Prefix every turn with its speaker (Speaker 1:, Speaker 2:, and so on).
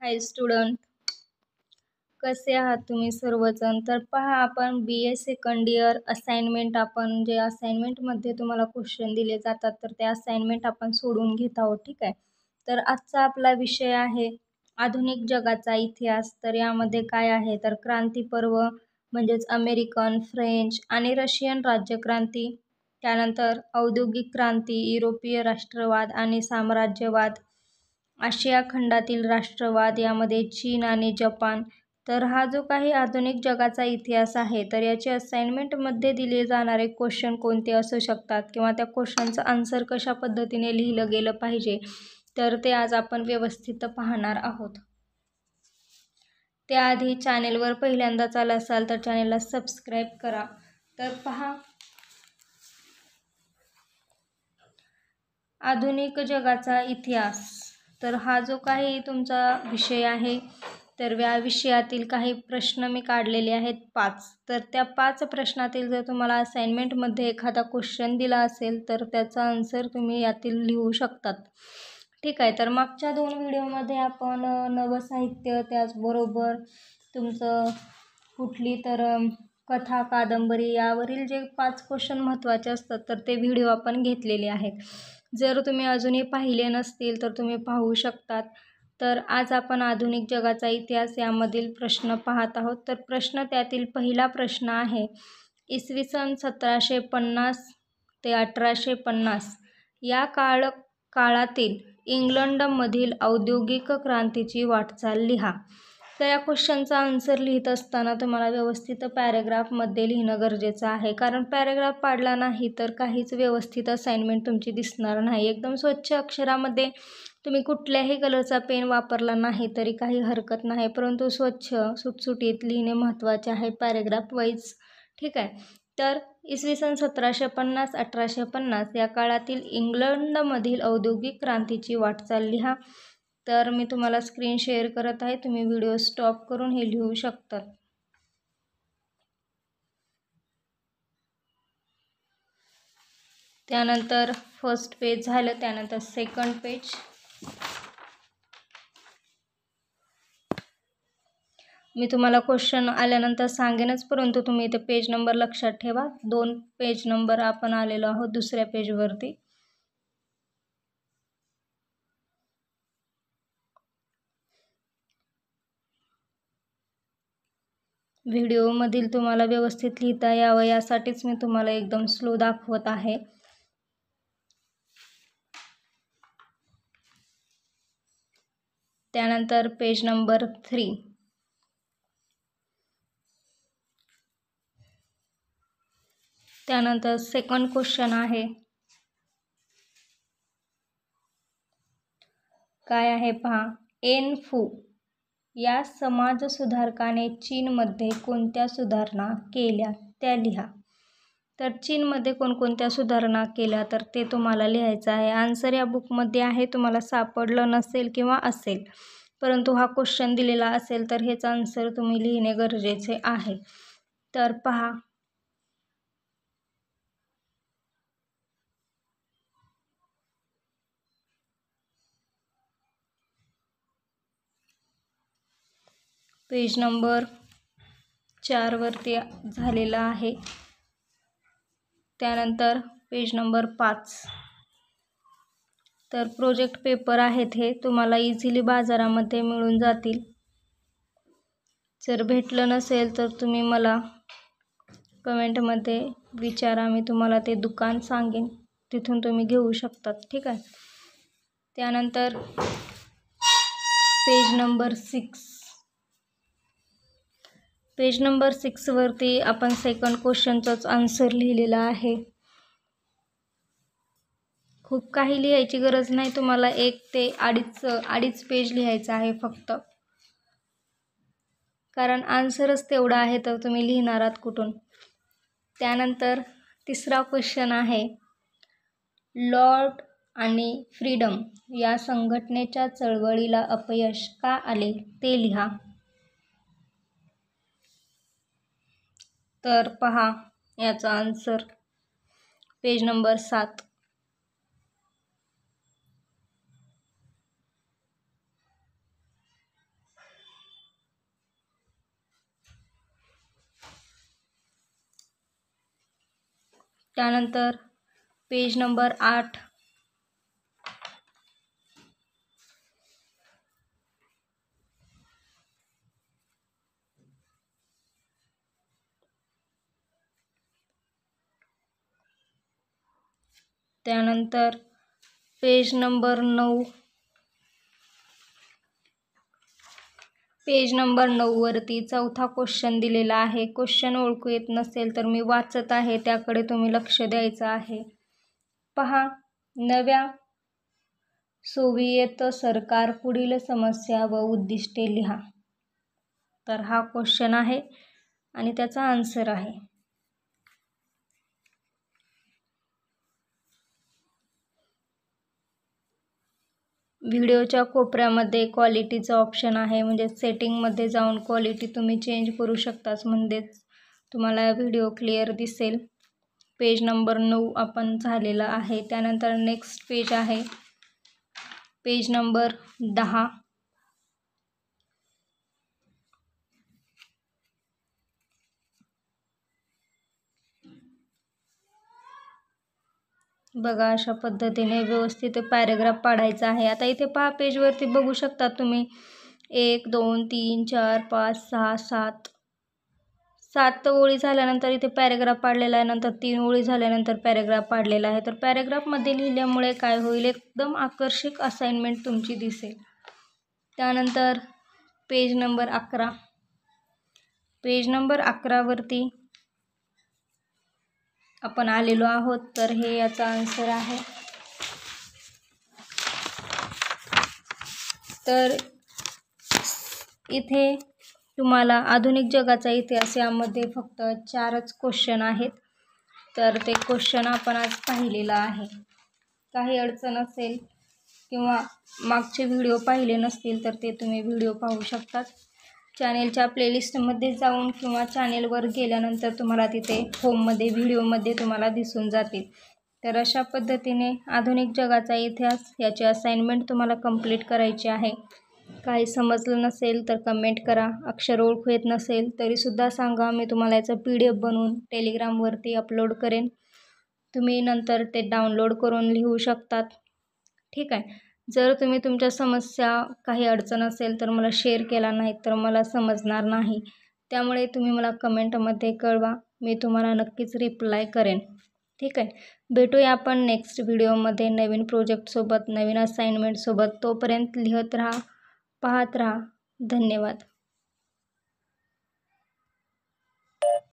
Speaker 1: हाय student, कसे आहात तुम्ही सर्वजण? तर पहा, आपण BA सेकंड इयर असाइनमेंट जे असाइनमेंटमध्ये तुम्हाला क्वेश्चन दिले जातात तर ते असाइनमेंट आपण सोडवून घेत आहोत. ठीक आहे. तर आजचा आपला विषय आहे आधुनिक जगाचा इतिहास. तर यामध्ये काय आहे तर क्रांती पर्व म्हणजेच अमेरिकन, फ्रेंच आणि रशियन राज्यक्रांती, त्यानंतर औद्योगिक क्रांती, युरोपीय राष्ट्रवाद आणि साम्राज्यवाद, आशिया खंडातील राष्ट्रवाद, यामध्ये चीन आणि जपान. तर हा जो काही आधुनिक जगाचा इतिहास आहे तर याचे असाइनमेंटमध्ये दिले जाणारे क्वेश्चन कोणते असू शकतात किंवा त्या क्वेश्चनचं आन्सर कशा पद्धतीने लिहिलं गेलं पाहिजे तर ते आज आपण व्यवस्थित पाहणार आहोत. त्याआधी चॅनेलवर पहिल्यांदाच आला असाल तर चॅनेलला सबस्क्राईब करा. तर पहा, आधुनिक जगाचा इतिहास, तर हा जो काही तुमचा विषय आहे तर या विषयातील काही प्रश्न मी काढलेले आहेत 5. तर त्या 5 प्रश्नातील जर तुम्हाला असाइनमेंटमध्ये एखादा क्वेश्चन दिला असेल तर त्याचा आन्सर तुम्ही यातील लिहू शकतात. ठीक आहे. तर मागच्या 2 व्हिडिओमध्ये आपण नवसाहित्य, त्याचबरोबर तुमचं कुठली तर कथा, कादंबरी यावरील जे 5 क्वेश्चन महत्त्वाचे असतात तर ते व्हिडिओ आपण घेतलेले आहेत. जर तुम्ही अजूनही पाहिले नसतील तर तुम्ही पाहू शकतात. तर आज आपण आधुनिक जगाचा इतिहास यामधील प्रश्न पाहत आहोत. तर त्यातील पहिला प्रश्न आहे, इसवी सन 1750 ते 1850 या काळातील इंग्लंडमधील औद्योगिक क्रांतीची वाटचाल लिहा. तर या क्वेश्चनचा आन्सर लिहित असताना तुम्हाला व्यवस्थित पॅरेग्राफमध्ये लिहिणं गरजेचं आहे, कारण पॅरेग्राफ पाडला नाही तर काहीच व्यवस्थित असाइनमेंट तुमची दिसणार नाही. एकदम स्वच्छ अक्षरामध्ये तुम्ही कुठल्याही कलरचा पेन वापरला नाही तरी काही हरकत नाही, परंतु स्वच्छ सुटसुटीत लिहिणे महत्त्वाचे आहे, पॅरेग्राफ वाईज. ठीक आहे. तर इसवी सन 1750-1850 या काळातील इंग्लंडमधील औद्योगिक क्रांतीची वाटचाल लिहा. तर मी तुम्हाला स्क्रीन शेअर करत आहे, तुम्ही व्हिडिओ स्टॉप करून हे लिहू शकतात. त्यानंतर फर्स्ट पेज झालं, त्यानंतर सेकंड पेज. मी तुम्हाला क्वेश्चन आल्यानंतर सांगेनच, परंतु तुम्ही इथे पेज नंबर लक्षात ठेवा. 2 पेज नंबर आपण आलेलो आहोत दुसऱ्या पेजवरती. व्हिडिओमधील तुम्हाला व्यवस्थित लिहिता यावं यासाठीच मी तुम्हाला एकदम स्लो दाखवत आहे. त्यानंतर पेज नंबर 3. त्यानंतर सेकंड क्वेश्चन आहे, काय आहे पहा, एन फू या समाजसुधारकाने चीनमध्ये कोणत्या सुधारणा केल्या त्या लिहा. तर चीनमध्ये कोणकोणत्या सुधारणा केल्या तर ते तुम्हाला लिहायचं आहे. आन्सर या बुकमध्ये आहे, तुम्हाला सापडलं नसेल किंवा असेल, परंतु हा क्वेश्चन दिलेला असेल तर हेच आन्सर तुम्ही लिहिणे गरजेचे आहे. तर पहा, पेज नंबर 4 वरती झालेला आहे. त्यानंतर पेज नंबर 5. तर प्रोजेक्ट पेपर आहेत, हे तुम्हाला इझिली बाजारामध्ये मिळून जातील. जर भेटलं नसेल तर तुम्ही मला कमेंटमध्ये विचारा, मी तुम्हाला ते दुकान सांगेन, तिथून तुम्ही घेऊ शकतात. ठीक आहे. त्यानंतर पेज नंबर 6. पेज नंबर 6 वरती आपण सेकंड क्वेश्चनचाच आन्सर लिहिलेला आहे. खूप काही लिहायची गरज नाही, तुम्हाला 1 ते 2.5 पेज लिहायचं आहे फक्त, कारण आन्सरच तेवढा आहे तर तुम्ही लिहिणार आहात कुठून. त्यानंतर तिसरा क्वेश्चन आहे, लॉर्ड आणि फ्रीडम या संघटनेच्या चळवळीला अपयश का आले ते लिहा. तर पहा, याचा आन्सर पेज नंबर 7. त्यानंतर पेज नंबर 8, त्यानंतर पेज नंबर 9, पेज नंबर 9 वरती चौथा क्वेश्चन दिलेला आहे. क्वेश्चन ओळखू येत नसेल तर मी वाचत आहे, त्याकडे तुम्ही लक्ष द्यायचं आहे. पहा, नव्या सोव्हिएत सरकार पुढील समस्या व उद्दिष्टे लिहा. तर हा क्वेश्चन आहे आणि त्याचा आन्सर आहे. व्हिडिओच्या कोपऱ्यामध्ये क्वालिटीचा ऑप्शन आहे, म्हणजे सेटिंगमध्ये जाऊन क्वालिटी तुम्ही चेंज करू शकताच, म्हणजेच तुम्हाला व्हिडिओ क्लिअर दिसेल. पेज नंबर 9 आपण झालेला आहे. त्यानंतर नेक्स्ट पेज आहे पेज नंबर 10. बघा, अशा पद्धतीने व्यवस्थित पॅरेग्राफ पाडायचा आहे. आता इथे पहा, पेजवरती बघू शकता तुम्ही 1 2 3 4 5 6 7 ओळी झाल्यानंतर इथे पॅरेग्राफ पाडलेला आहे. नंतर 3 ओळी झाल्यानंतर पॅरेग्राफ पाडलेला आहे. तर पॅरेग्राफमध्ये लिहिल्यामुळे काय होईल, एकदम आकर्षक असाइनमेंट तुमची दिसेल. त्यानंतर पेज नंबर 11, पेज नंबर 11 वरती आपण आलेलो आहोत. तर हे याचा आन्सर आहे. तर इथे तुम्हाला आधुनिक जगाचा इतिहास यामध्ये फक्त 4च क्वेश्चन आहेत. तर ते क्वेश्चन आपण आज पाहिलेला आहे. काही अडचण असेल किंवा मागचे व्हिडिओ पाहिले नसतील तर ते तुम्ही व्हिडिओ पाहू शकतात. चॅनेलच्या प्लेलिस्टमध्ये जाऊन किंवा चॅनेलवर गेल्यानंतर तुम्हाला तिथे होममध्ये व्हिडिओमध्ये तुम्हाला दिसून जातील. तर अशा पद्धतीने आधुनिक जगाचा इतिहास याची असाइनमेंट तुम्हाला कंप्लीट करायची आहे. काही समजलं नसेल तर कमेंट करा. अक्षर ओळखू येत नसेल तरीसुद्धा सांगा, मी तुम्हाला याचं PDF बनवून टेलिग्रामवरती अपलोड करेन. तुम्ही नंतर ते डाउनलोड करून लिहू शकतात. ठीक आहे. जर तुम्ही तुमच्या समस्या काही अडचण असेल तर मला शेअर केला नाही तर मला समजणार नाही. त्यामुळे तुम्ही मला कमेंटमध्ये कळवा, मी तुम्हाला नक्कीच रिप्लाय करेन. ठीक आहे. भेटूया आपण नेक्स्ट व्हिडिओमध्ये नवीन प्रोजेक्टसोबत, नवीन असाइनमेंटसोबत. तोपर्यंत लिहत राहा, पाहत राहा. धन्यवाद.